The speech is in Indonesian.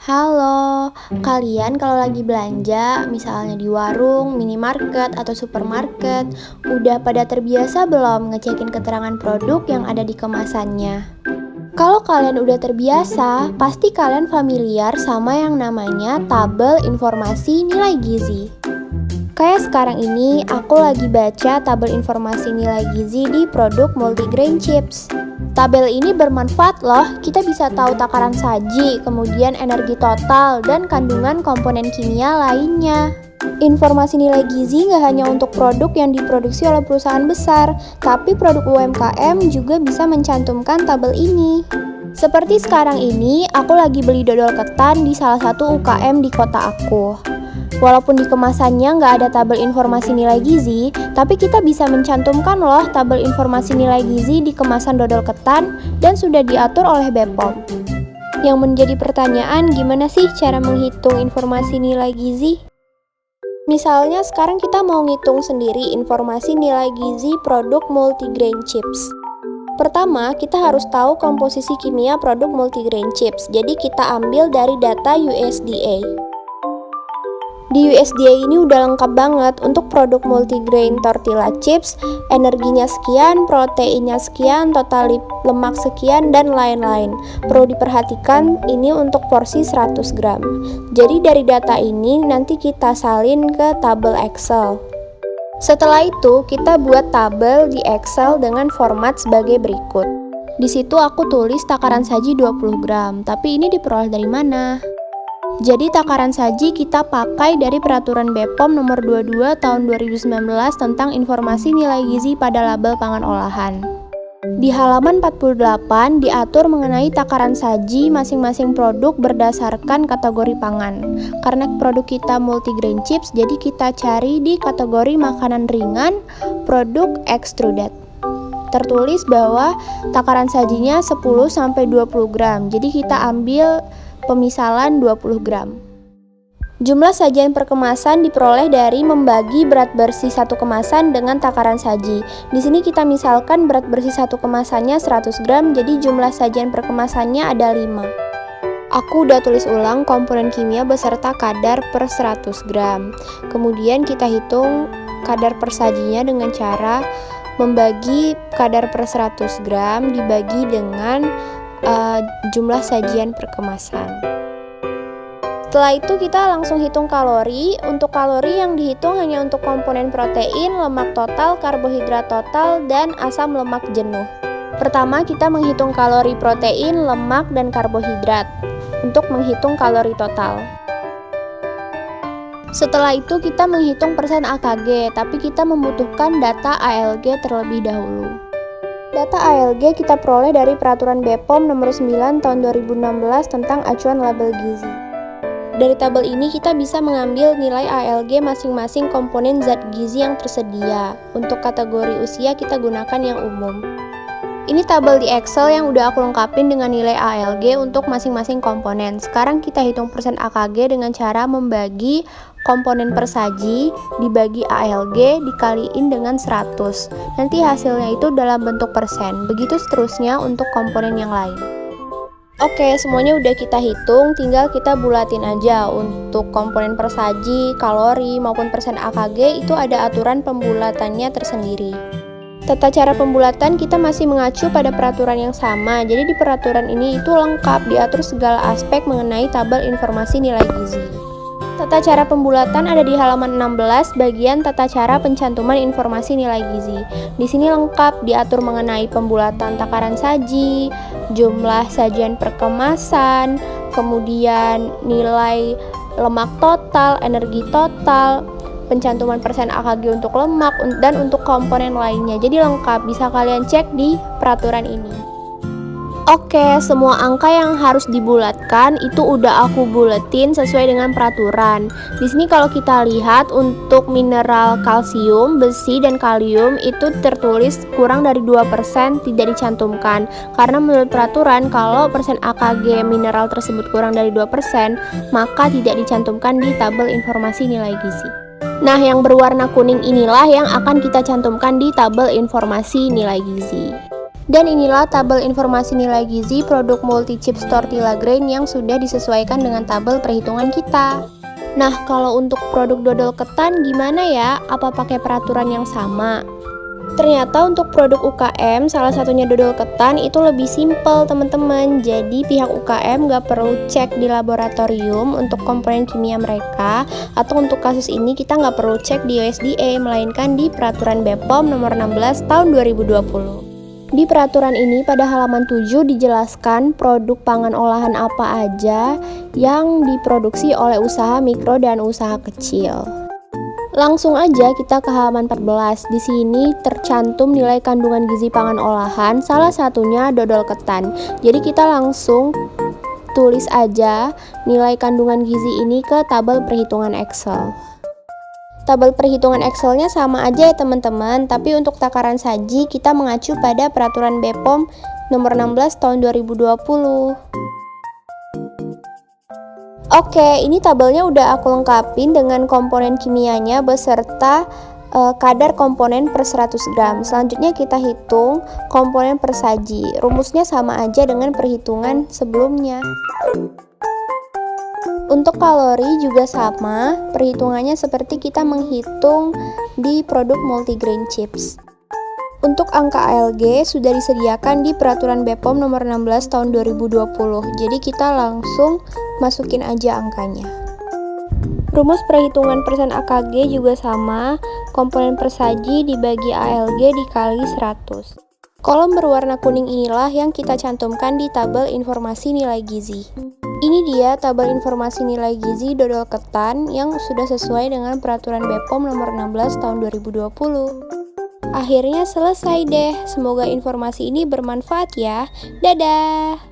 Halo, kalian kalau lagi belanja, misalnya di warung, minimarket, atau supermarket, udah pada terbiasa belum ngecekin keterangan produk yang ada di kemasannya? Kalau kalian udah terbiasa, pasti kalian familiar sama yang namanya tabel informasi nilai gizi. Kayak sekarang ini, aku lagi baca tabel informasi nilai gizi di produk multigrain chips. Tabel ini bermanfaat loh, kita bisa tahu takaran saji, kemudian energi total, dan kandungan komponen kimia lainnya. Informasi nilai gizi nggak hanya untuk produk yang diproduksi oleh perusahaan besar, tapi produk UMKM juga bisa mencantumkan tabel ini. Seperti sekarang ini, aku lagi beli dodol ketan di salah satu UKM di kota aku. Walaupun di kemasannya nggak ada tabel informasi nilai gizi, tapi kita bisa mencantumkan loh tabel informasi nilai gizi di kemasan dodol ketan dan sudah diatur oleh BPOM. Yang menjadi pertanyaan, gimana sih cara menghitung informasi nilai gizi? Misalnya sekarang kita mau ngitung sendiri informasi nilai gizi produk multigrain chips. Pertama, kita harus tahu komposisi kimia produk multigrain chips, jadi kita ambil dari data USDA. Di USDA ini udah lengkap banget untuk produk multigrain tortilla chips, energinya sekian, proteinnya sekian, total lemak sekian, dan lain-lain. Perlu diperhatikan ini untuk porsi 100 gram. Jadi dari data ini nanti kita salin ke tabel Excel. Setelah itu kita buat tabel di Excel dengan format sebagai berikut. Di situ aku tulis takaran saji 20 gram, tapi ini diperoleh dari mana? Jadi takaran saji kita pakai dari Peraturan BPOM nomor 22 tahun 2019 tentang informasi nilai gizi pada label pangan olahan. Di halaman 48 diatur mengenai takaran saji masing-masing produk berdasarkan kategori pangan. Karena produk kita multigrain chips, jadi kita cari di kategori makanan ringan, produk extruded. Tertulis bahwa takaran sajinya 10-20 gram, jadi kita ambil pemisalan 20 gram. Jumlah sajian per kemasan diperoleh dari membagi berat bersih satu kemasan dengan takaran saji. Di sini kita misalkan berat bersih satu kemasannya 100 gram, jadi jumlah sajian per kemasannya ada 5. Aku udah tulis ulang komponen kimia beserta kadar per 100 gram. Kemudian kita hitung kadar per sajinya dengan cara membagi kadar per 100 gram dibagi dengan jumlah sajian per kemasan. Setelah itu kita langsung hitung kalori. Untuk kalori yang dihitung hanya untuk komponen protein, lemak total, karbohidrat total, dan asam lemak jenuh. Pertama kita menghitung kalori protein, lemak, dan karbohidrat untuk menghitung kalori total. Setelah itu kita menghitung persen AKG, tapi kita membutuhkan data ALG terlebih dahulu. Data ALG kita peroleh dari Peraturan BPOM nomor 9 tahun 2016 tentang acuan label gizi. Dari tabel ini kita bisa mengambil nilai ALG masing-masing komponen zat gizi yang tersedia. Untuk kategori usia kita gunakan yang umum. Ini tabel di Excel yang udah aku lengkapin dengan nilai ALG untuk masing-masing komponen. Sekarang kita hitung persen AKG dengan cara membagi komponen per saji dibagi ALG dikaliin dengan 100. Nanti hasilnya itu dalam bentuk persen. Begitu seterusnya untuk komponen yang lain. Oke, semuanya udah kita hitung, tinggal kita bulatin aja. Untuk komponen per saji, kalori maupun persen AKG itu ada aturan pembulatannya tersendiri. Tata cara pembulatan kita masih mengacu pada peraturan yang sama. Jadi di peraturan ini itu lengkap diatur segala aspek mengenai tabel informasi nilai gizi. Tata cara pembulatan ada di halaman 16 bagian tata cara pencantuman informasi nilai gizi. Di sini lengkap diatur mengenai pembulatan takaran saji, jumlah sajian per kemasan, kemudian nilai lemak total, energi total, pencantuman persen AKG untuk lemak, dan untuk komponen lainnya. Jadi lengkap, bisa kalian cek di peraturan ini. Oke, semua angka yang harus dibulatkan itu udah aku buletin sesuai dengan peraturan. Di sini kalau kita lihat untuk mineral kalsium, besi, dan kalium itu tertulis kurang dari 2% tidak dicantumkan. Karena menurut peraturan kalau persen AKG mineral tersebut kurang dari 2%, maka tidak dicantumkan di tabel informasi nilai gizi. Nah, yang berwarna kuning inilah yang akan kita cantumkan di tabel informasi nilai gizi. Dan inilah tabel informasi nilai gizi produk multi-chips tortilla grain yang sudah disesuaikan dengan tabel perhitungan kita. Nah, kalau untuk produk dodol ketan gimana ya? Apa pakai peraturan yang sama? Ternyata untuk produk UKM, salah satunya dodol ketan itu lebih simpel teman-teman. Jadi pihak UKM gak perlu cek di laboratorium untuk komponen kimia mereka. Atau untuk kasus ini kita gak perlu cek di USDA, melainkan di Peraturan BPOM nomor 16 tahun 2020. Di peraturan ini pada halaman 7 dijelaskan produk pangan olahan apa aja yang diproduksi oleh usaha mikro dan usaha kecil. Langsung aja kita ke halaman 14. Di sini tercantum nilai kandungan gizi pangan olahan, salah satunya dodol ketan. Jadi kita langsung tulis aja nilai kandungan gizi ini ke tabel perhitungan Excel. Tabel perhitungan Excelnya sama aja ya teman-teman, tapi untuk takaran saji kita mengacu pada Peraturan BPOM nomor 16 tahun 2020. Oke, ini tabelnya udah aku lengkapin dengan komponen kimianya beserta kadar komponen per 100 gram. Selanjutnya kita hitung komponen per saji. Rumusnya sama aja dengan perhitungan sebelumnya. Untuk kalori juga sama, perhitungannya seperti kita menghitung di produk multigrain chips. Untuk angka ALG sudah disediakan di Peraturan BPOM nomor 16 tahun 2020. Jadi kita langsung masukin aja angkanya. Rumus perhitungan persen AKG juga sama, komponen per saji dibagi ALG dikali 100. Kolom berwarna kuning inilah yang kita cantumkan di tabel informasi nilai gizi. Ini dia tabel informasi nilai gizi dodol ketan yang sudah sesuai dengan Peraturan BPOM nomor 16 tahun 2020. Akhirnya selesai deh. Semoga informasi ini bermanfaat ya. Dadah!